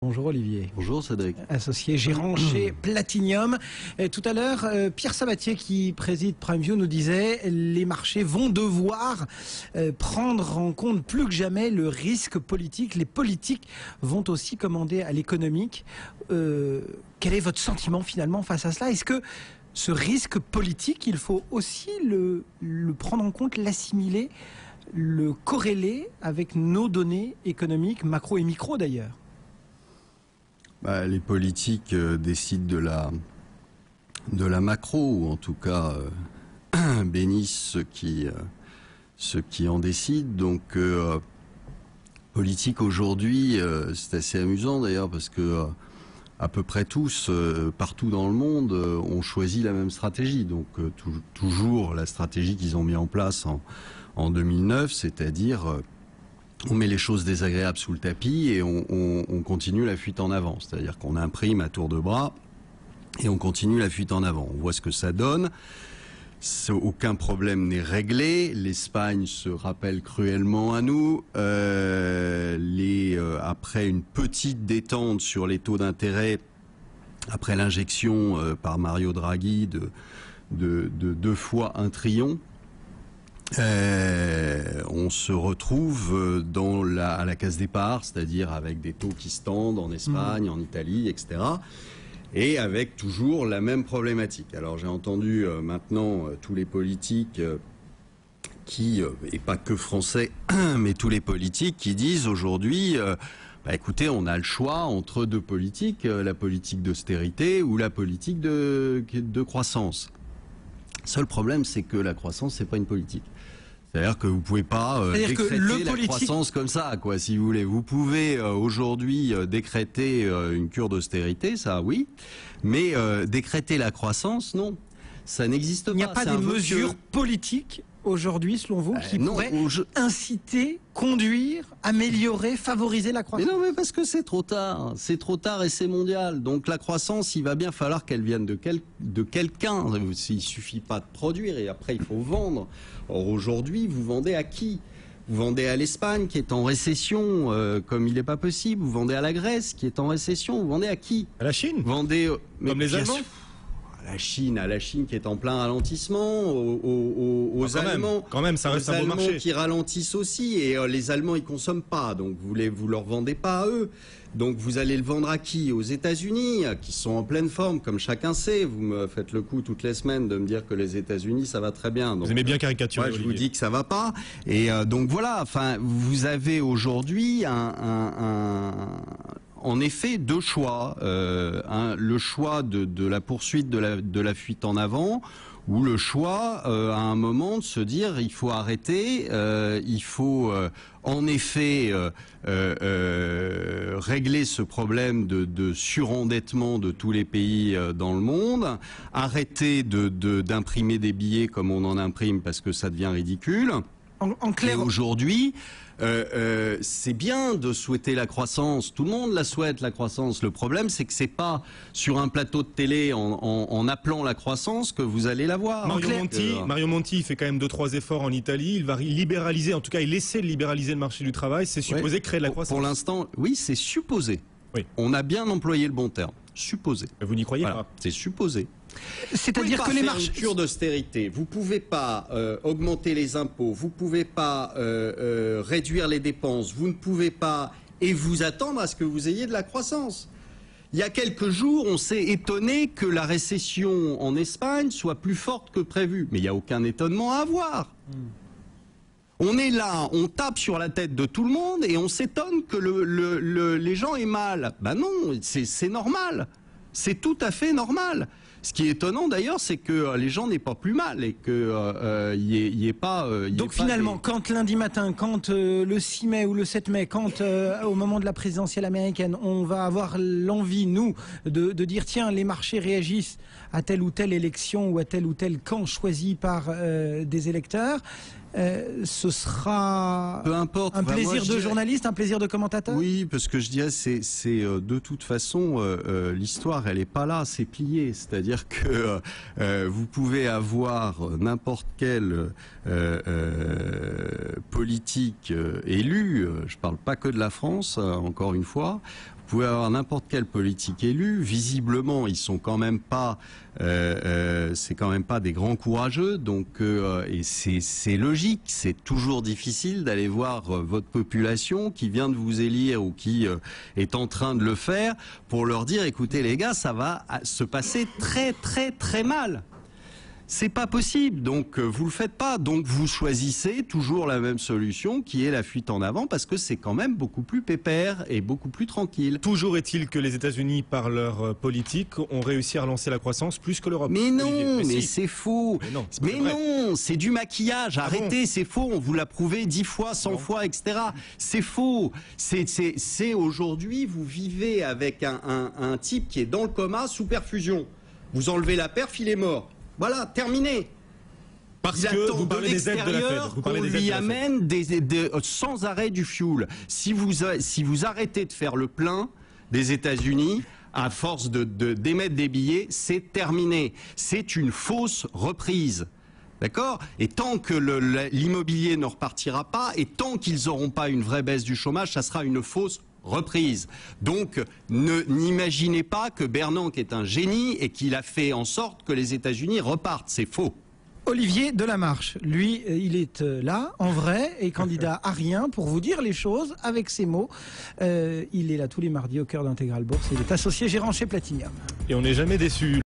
Bonjour Olivier. Bonjour Cédric. Associé gérant chez Platinium. Et tout à l'heure, Pierre Sabatier qui préside PrimeView nous disait les marchés vont devoir prendre en compte plus que jamais le risque politique. Les politiques vont aussi commander à l'économique. Quel est votre sentiment finalement face à cela? Est-ce que ce risque politique, il faut aussi le prendre en compte, l'assimiler, le corréler avec nos données économiques, macro et micro d'ailleurs? Les politiques décident de la macro, ou en tout cas bénissent ceux qui en décident. Donc politique aujourd'hui, c'est assez amusant d'ailleurs parce que à peu près tous, partout dans le monde, ont choisi la même stratégie. Donc toujours la stratégie qu'ils ont mis en place en 2009, c'est-à-dire on met les choses désagréables sous le tapis et on continue la fuite en avant. C'est-à-dire qu'on imprime à tour de bras et on continue la fuite en avant. On voit ce que ça donne. Aucun problème n'est réglé. L'Espagne se rappelle cruellement à nous. Après une petite détente sur les taux d'intérêt, après l'injection par Mario Draghi de 2 fois 1 trillion, on se retrouve à la case départ, c'est-à-dire avec des taux qui se tendent en Espagne, en Italie, etc. Et avec toujours la même problématique. Alors j'ai entendu maintenant tous les politiques et pas que français, mais tous les politiques qui disent aujourd'hui, écoutez, on a le choix entre 2 politiques, la politique d'austérité ou la politique de croissance. Seul problème, c'est que la croissance, c'est pas une politique. C'est-à-dire que vous pouvez pas décréter la croissance comme ça, quoi, si vous voulez. Vous pouvez aujourd'hui décréter une cure d'austérité, ça oui, mais décréter la croissance, non. Ça n'existe pas. Il n'y a pas des mesures politiques aujourd'hui, selon vous, qui pourraient inciter, conduire, améliorer, favoriser la croissance? Mais non, mais parce que c'est trop tard. C'est trop tard et c'est mondial. Donc la croissance, il va bien falloir qu'elle vienne de quelqu'un. Il suffit pas de produire et après il faut vendre. Or aujourd'hui, vous vendez à qui? Vous vendez à l'Espagne qui est en récession, comme il n'est pas possible. Vous vendez à la Grèce qui est en récession. Vous vendez à qui? À la Chine. Vous vendez comme les Allemands. À la Chine qui est en plein ralentissement, aux Allemands, quand même, ça reste un beau marché, qui ralentissent aussi, et les Allemands ils consomment pas, donc vous leur vendez pas à eux, donc vous allez le vendre à qui? Aux États-Unis, qui sont en pleine forme, comme chacun sait. Vous me faites le coup toutes les semaines de me dire que les États-Unis ça va très bien. Donc, vous aimez bien caricaturer. Moi, je vous dis que ça va pas, et donc voilà. Enfin, vous avez aujourd'hui en effet 2 choix, le choix de la poursuite de la fuite en avant, ou le choix à un moment de se dire il faut arrêter, il faut en effet régler ce problème de surendettement de tous les pays dans le monde, arrêter d'imprimer des billets comme on en imprime parce que ça devient ridicule. En clair, et aujourd'hui, c'est bien de souhaiter la croissance. Tout le monde la souhaite, la croissance. Le problème, c'est que c'est pas sur un plateau de télé en appelant la croissance que vous allez la voir. Mario Monti fait quand même 2-3 efforts en Italie. Il va libéraliser, en tout cas, il essaie de libéraliser le marché du travail. C'est supposé créer de la croissance. Pour l'instant, oui, c'est supposé. Oui. On a bien employé le bon terme. Supposé. Mais vous n'y croyez pas? C'est supposé. C'est-à-dire que les marchés... Une cure d'austérité, vous pouvez pas augmenter les impôts, vous pouvez pas réduire les dépenses, vous ne pouvez pas et vous attendre à ce que vous ayez de la croissance. Il y a quelques jours, on s'est étonné que la récession en Espagne soit plus forte que prévu, mais il n'y a aucun étonnement à avoir. On est là, on tape sur la tête de tout le monde et on s'étonne que les gens aient mal. Ben non, c'est normal. C'est tout à fait normal. Ce qui est étonnant d'ailleurs, c'est que les gens n'aient pas plus mal et que y ait pas. Donc finalement, quand lundi matin, quand le 6 mai ou le 7 mai, quand au moment de la présidentielle américaine, on va avoir l'envie, nous, de dire tiens, les marchés réagissent à telle ou telle élection ou à tel ou tel camp choisi par des électeurs. Ce sera peu importe, un plaisir de journaliste, un plaisir de commentateur? Oui, parce que je dirais c'est de toute façon l'histoire elle est pas là, c'est plié. C'est-à-dire que vous pouvez avoir n'importe quel politique élu, je parle pas que de la France, encore une fois. Vous pouvez avoir n'importe quel politique élu. Visiblement, ils sont quand même pas, c'est quand même pas des grands courageux. Donc, et c'est logique. C'est toujours difficile d'aller voir votre population qui vient de vous élire ou qui est en train de le faire pour leur dire, écoutez les gars, ça va se passer très très très mal. C'est pas possible, donc vous le faites pas. Donc vous choisissez toujours la même solution qui est la fuite en avant parce que c'est quand même beaucoup plus pépère et beaucoup plus tranquille. Toujours est-il que les États-Unis, par leur politique, ont réussi à relancer la croissance plus que l'Europe. Mais non, Olivier, mais si. c'est faux. Mais non, c'est du maquillage. Arrêtez, bon c'est faux. On vous l'a prouvé 10 fois, 100 fois, etc. C'est faux. C'est aujourd'hui, vous vivez avec un type qui est dans le coma sous perfusion. Vous enlevez la perf, il est mort. Voilà, terminé. Parce Il que attend vous parlez de des aides de la Fed. l'extérieur Vous qu'on parlez des aides de lui la Fed. amène sans arrêt du fuel. Si vous arrêtez de faire le plein des États-Unis, à force d'émettre des billets, c'est terminé. C'est une fausse reprise. D'accord? Et tant que l'immobilier ne repartira pas, et tant qu'ils n'auront pas une vraie baisse du chômage, ça sera une fausse reprise. Donc, n'imaginez pas que Bernanke est un génie et qu'il a fait en sorte que les États-Unis repartent. C'est faux. Olivier Delamarche, lui, il est là, en vrai, et candidat à rien pour vous dire les choses avec ses mots. Il est là tous les mardis au cœur d'Intégral Bourse. Il est associé gérant chez Platinium. Et on n'est jamais déçu.